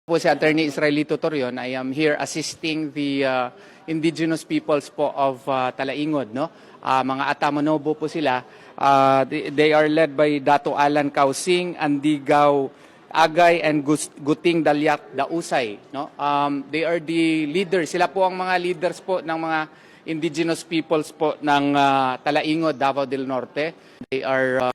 Po si Attorney Israelito Torion. I am here assisting the indigenous peoples po of Talaingod, no? Mga Atamanobo po sila. They are led by Dato Alan Kausing, Andigaw Agay, and Guting Dalyat Dausay, no? They are the leaders. Sila po ang mga leaders po ng mga indigenous peoples po ng Talaingod, Davao del Norte. They are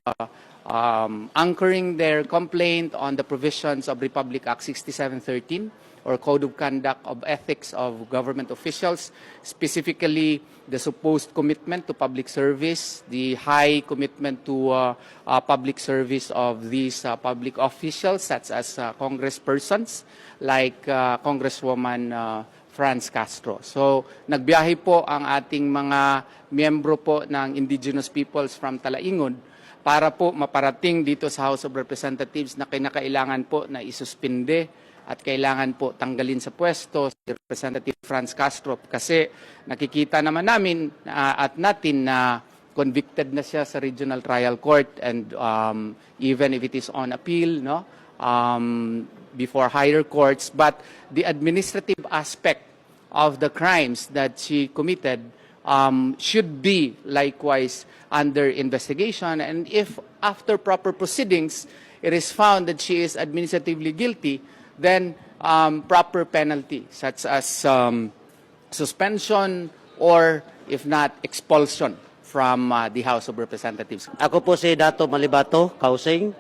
anchoring their complaint on the provisions of Republic Act 6713 or Code of Conduct of Ethics of Government Officials, specifically the supposed commitment to public service, the high commitment to public service of these public officials such as congresspersons like Congresswoman Franz Castro. So, nagbiyahe po ang ating mga miyembro po ng indigenous peoples from Talaingod para po maparating dito sa House of Representatives na kinakailangan po na isuspinde at kailangan po tanggalin sa pwesto si Representative Franz Castro kasi nakikita naman namin at natin na convicted na siya sa Regional Trial Court and even if it is on appeal, no, before higher courts, but the administrative aspect of the crimes that she committed should be likewise under investigation, and if after proper proceedings it is found that she is administratively guilty, then proper penalty such as suspension or if not expulsion from the House of Representatives. Ako po si Dato Malibato Kausing,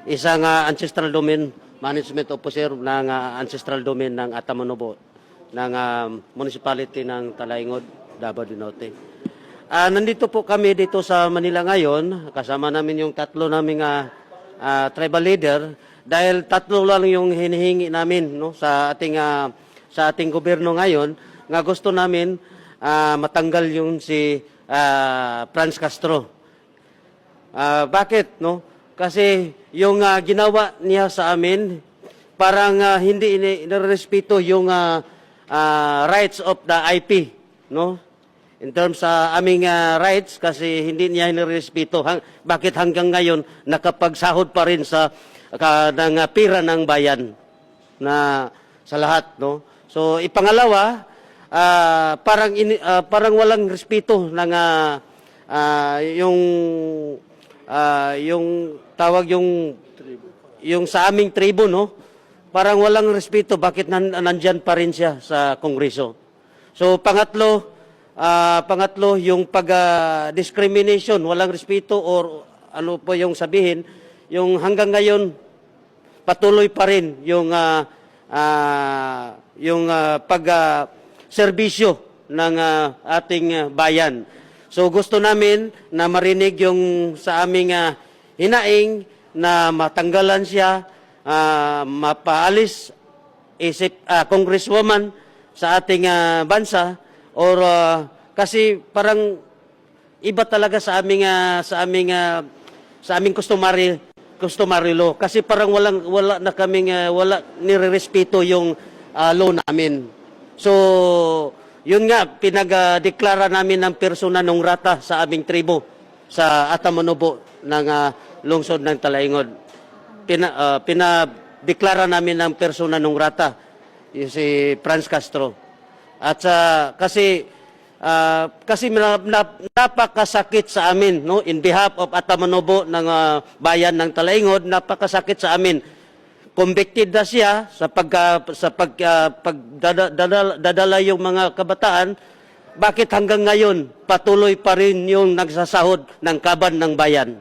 isang ancestral domain management officer ng ancestral domain ng Atamanobo ng municipality ng Talaingod, Davao del Norte. Nandito po kami dito sa Manila ngayon, kasama namin yung tatlo naming tribal leader dahil tatlo lang yung hinihingi namin, no, sa ating gobyerno ngayon nga gusto namin matanggal yung si Franz Castro. Bakit, no? Kasi yung ginawa niya sa amin parang hindi inirespeto yung rights of the IP, no? In terms sa aming rights, kasi hindi niya inirespeto. Bakit hanggang ngayon nakapagsahod pa rin sa ng pira ng bayan na sa lahat, no? So ipangalawa, parang walang respeto ng yung tawag yung sa aming tribo, no? Parang walang respeto, bakit nandyan pa rin siya sa Kongreso. So pangatlo, yung pag-discrimination, walang respeto or ano po yung sabihin, yung hanggang ngayon patuloy pa rin yung pag-serbisyo ng ating bayan. So gusto namin na marinig yung sa aming hinaing na matanggalan siya, mapaalis congresswoman sa ating bansa. Or kasi parang iba talaga sa aming customary law, kasi parang wala nirerespeto yung law namin. So yun nga, pinag-deklara namin ng persona non grata sa aming tribo sa Atamanobo ng lungsod ng Talaingod. Pinadeklara namin ng persona non grata si Franz Castro. At kasi napakasakit sa amin, no, in behalf of Atamanobo ng bayan ng Talaingod, napakasakit sa amin. Convicted na siya sa pagdadala yung mga kabataan. Bakit hanggang ngayon patuloy pa rin yung nagsasahod ng kaban ng bayan?